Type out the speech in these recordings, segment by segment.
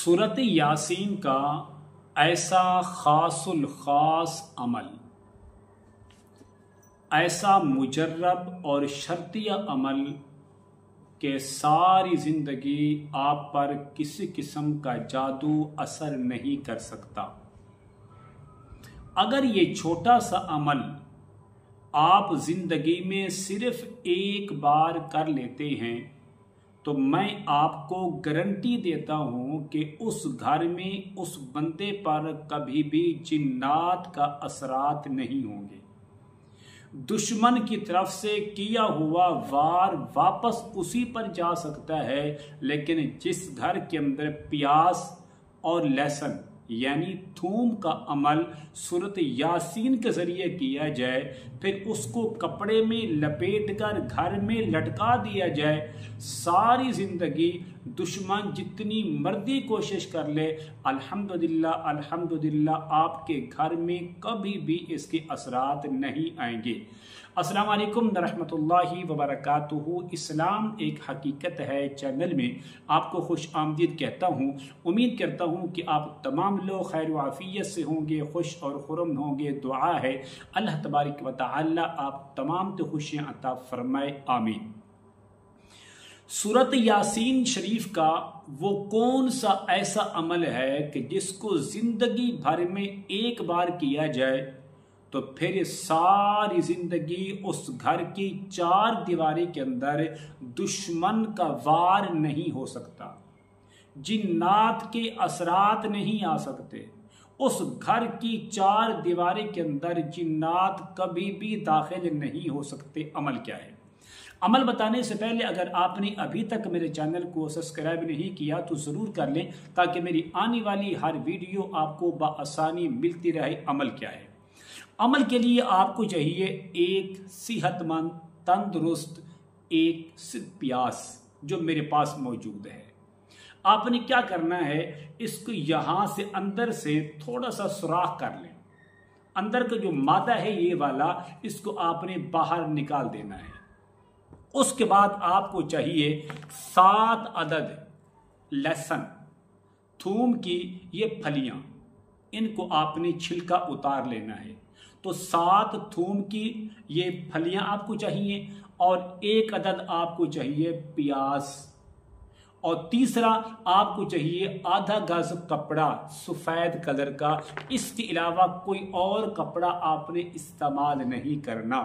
सूरत यासीन का ऐसा खासुल खास अमल, ऐसा मुजर्रब और शर्तिया अमल के सारी जिंदगी आप पर किसी किस्म का जादू असर नहीं कर सकता। अगर ये छोटा सा अमल आप जिंदगी में सिर्फ एक बार कर लेते हैं तो मैं आपको गारंटी देता हूं कि उस घर में उस बंदे पर कभी भी जिन्नात का असरात नहीं होंगे। दुश्मन की तरफ से किया हुआ वार वापस उसी पर जा सकता है, लेकिन जिस घर के अंदर प्याज और लहसुन यानी थूम का अमल सूरत यासीन के जरिए किया जाए, फिर उसको कपड़े में लपेटकर घर में लटका दिया जाए, सारी जिंदगी दुश्मन जितनी मर्जी कोशिश कर ले, अल्हम्दुलिल्लाह अल्हम्दुलिल्लाह आपके घर में कभी भी इसके असरात नहीं आएंगे। अस्सलाम वालेकुम रहमतुल्लाहि व बरकातुहू। इस्लाम एक हकीकत है चैनल में आपको खुश आमदीद कहता हूँ। उम्मीद करता हूँ कि आप तमाम लोग खैर व आफियत से होंगे, खुश और खुरम होंगे। दुआ है अल्लाह तबारक व तआला आप तमाम तो खुशियाँ अता फरमाए, आमीन। सूरत यासीन शरीफ का वो कौन सा ऐसा अमल है कि जिसको जिंदगी भर में एक बार किया जाए तो फिर सारी जिंदगी उस घर की चार दीवारी के अंदर दुश्मन का वार नहीं हो सकता, जिन्नात के असरात नहीं आ सकते, उस घर की चार दीवारी के अंदर जिन्नात कभी भी दाखिल नहीं हो सकते। अमल क्या है? अमल बताने से पहले अगर आपने अभी तक मेरे चैनल को सब्सक्राइब नहीं किया तो ज़रूर कर लें, ताकि मेरी आने वाली हर वीडियो आपको बआसानी मिलती रहे। अमल क्या है? अमल के लिए आपको चाहिए एक सेहतमंद तंदुरुस्त एक सिर्फ प्यास जो मेरे पास मौजूद है। आपने क्या करना है, इसको यहां से अंदर से थोड़ा सा सुराख कर लें। अंदर का जो मादा है ये वाला, इसको आपने बाहर निकाल देना है। उसके बाद आपको चाहिए 7 अदद लहसुन थूम की ये फलियां, इनको आपने छिलका उतार लेना है। तो 7 थूम की ये फलियां आपको चाहिए और 1 अदद आपको चाहिए प्याज, और तीसरा आपको चाहिए आधा गज कपड़ा सफेद कलर का। इसके अलावा कोई और कपड़ा आपने इस्तेमाल नहीं करना।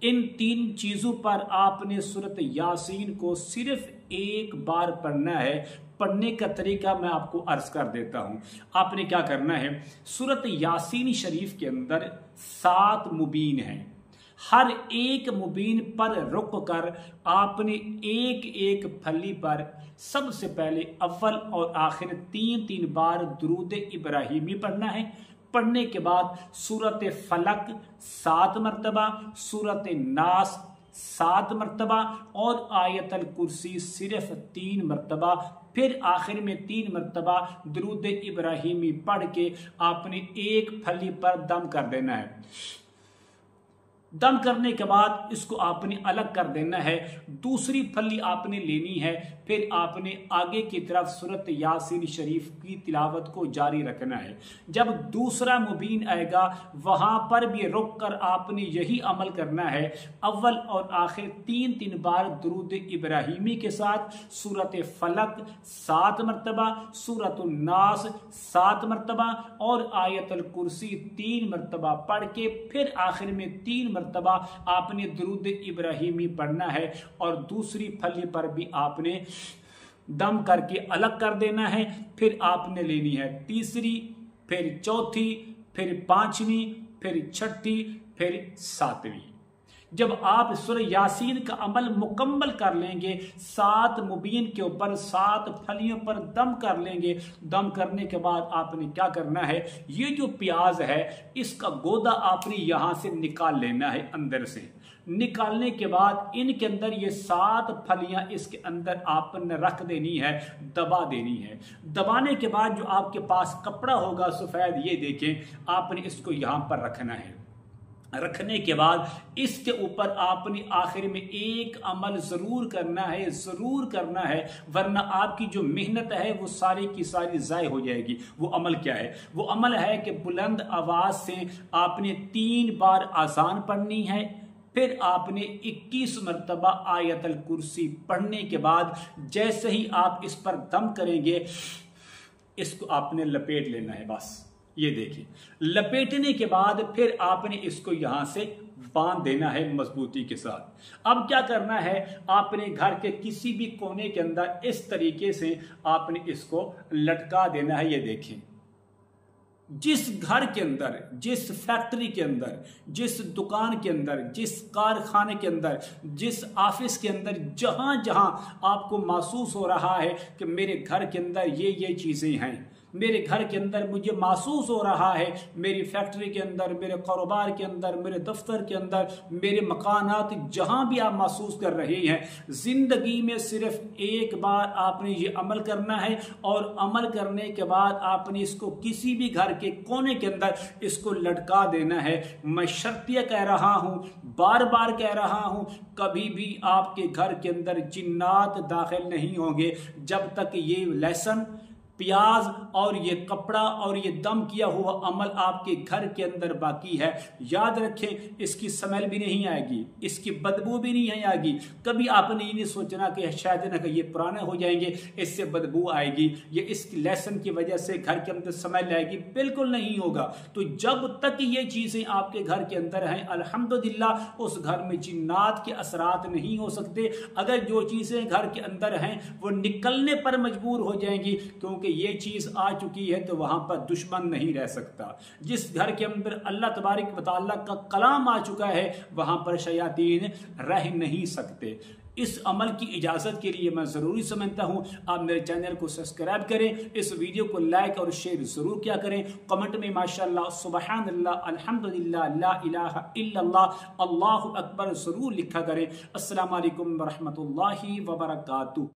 इन 3 चीजों पर आपने सूरत यासीन को सिर्फ एक बार पढ़ना है। पढ़ने का तरीका मैं आपको अर्ज कर देता हूं। आपने क्या करना है, सूरत यासीन शरीफ के अंदर 7 मुबीन हैं। हर एक मुबीन पर रुक कर आपने एक एक फली पर सबसे पहले अव्वल और आखिर 3-3 बार दुरूद इब्राहिमी पढ़ना है। पढ़ने के बाद सूरत फलक 7 मरतबा, सूरत नास 7 मरतबा और आयतल कुर्सी सिर्फ 3 मरतबा, फिर आखिर में 3 मरतबा दुरूद इब्राहिमी पढ़ के आपने एक फली पर दम कर देना है। दम करने के बाद इसको आपने अलग कर देना है। दूसरी फली आपने लेनी है, फिर आपने आगे की तरफ सूरत यासीन शरीफ की तिलावत को जारी रखना है। जब दूसरा मुबीन आएगा वहां पर भी रुक कर आपने यही अमल करना है। अव्वल और आखिर 3-3 बार दुरूद इब्राहिमी के साथ सूरत फलक 7 मरतबा, सूरत नास 7 मरतबा और आयतल कुर्सी 3 मरतबा पढ़ के फिर आखिर में 3 मरतबा आपने दुरूद इब्राहिमी पढ़ना है। और दूसरी फली पर भी आपने दम करके अलग कर देना है। फिर आपने लेनी है तीसरी, फिर चौथी, फिर 5वीं, फिर 6ठी, फिर 7वीं। जब आप सूरह यासीन का अमल मुकम्मल कर लेंगे, 7 मुबीन के ऊपर 7 फलियों पर दम कर लेंगे। दम करने के बाद आपने क्या करना है, ये जो प्याज है इसका गोदा आपने यहां से निकाल लेना है। अंदर से निकालने के बाद इनके अंदर ये 7 फलियां इसके अंदर आपने रख देनी है, दबा देनी है। दबाने के बाद जो आपके पास कपड़ा होगा सफेद, ये देखें, आपने इसको यहां पर रखना है। रखने के बाद इसके ऊपर आपने आखिर में एक अमल जरूर करना है, जरूर करना है, वरना आपकी जो मेहनत है वो सारी की सारी ज़ाय हो जाएगी। वो अमल क्या है? वो अमल है कि बुलंद आवाज से आपने 3 बार आज़ान पढ़नी है, फिर आपने 21 मरतबा आयतल कुर्सी पढ़ने के बाद जैसे ही आप इस पर दम करेंगे, इसको आपने लपेट लेना है। बस ये देखिए, लपेटने के बाद फिर आपने इसको यहां से बांध देना है मजबूती के साथ। अब क्या करना है, आपने घर के किसी भी कोने के अंदर इस तरीके से आपने इसको लटका देना है। ये देखें, जिस घर के अंदर, जिस फैक्ट्री के अंदर, जिस दुकान के अंदर, जिस कारखाने के अंदर, जिस ऑफिस के अंदर, जहां जहां आपको महसूस हो रहा है कि मेरे घर के अंदर ये चीजें हैं, मेरे घर के अंदर मुझे महसूस हो रहा है, मेरी फैक्ट्री के अंदर, मेरे कारोबार के अंदर, मेरे दफ्तर के अंदर, मेरे मकानात, जहां भी आप महसूस कर रहे हैं, जिंदगी में सिर्फ एक बार आपने ये अमल करना है। और अमल करने के बाद आपने इसको किसी भी घर के कोने के अंदर इसको लटका देना है। मैं शर्तिया कह रहा हूं, बार बार कह रहा हूं, कभी भी आपके घर के अंदर जिन्नात दाखिल नहीं होंगे जब तक ये लहसुन, प्याज और ये कपड़ा और ये दम किया हुआ अमल आपके घर के अंदर बाकी है। याद रखें, इसकी स्मेल भी नहीं आएगी, इसकी बदबू भी नहीं आएगी। कभी आपने ये नहीं सोचना कि शायद ना कि ये पुराने हो जाएंगे, इससे बदबू आएगी, ये इसकी लहसुन की वजह से घर के अंदर स्मेल आएगी, बिल्कुल नहीं होगा। तो जब तक ये चीजें आपके घर के अंदर हैं, अल्हम्दुलिल्लाह उस घर में जिन्नात के असरात नहीं हो सकते। अगर जो चीजें घर के अंदर हैं वो निकलने पर मजबूर हो जाएंगी, क्योंकि ये चीज आ चुकी है तो वहां पर दुश्मन नहीं रह सकता। जिस घर के अंदर अल्लाह तबारक व तआला का कलाम आ चुका है वहां पर शयातीन रह नहीं सकते। इस अमल की इजाजत के लिए मैं जरूरी समझता हूं आप मेरे चैनल को सब्सक्राइब करें, इस वीडियो को लाइक और शेयर जरूर किया करें, कमेंट में माशाअल्लाह, सुबहानल्लाह, अल्हम्दुलिल्लाह, ला इलाहा इल्लल्लाह, अल्लाहु अकबर जरूर लिखा करें। अस्सलाम वालेकुम व रहमतुल्लाहि व बरकातुहू।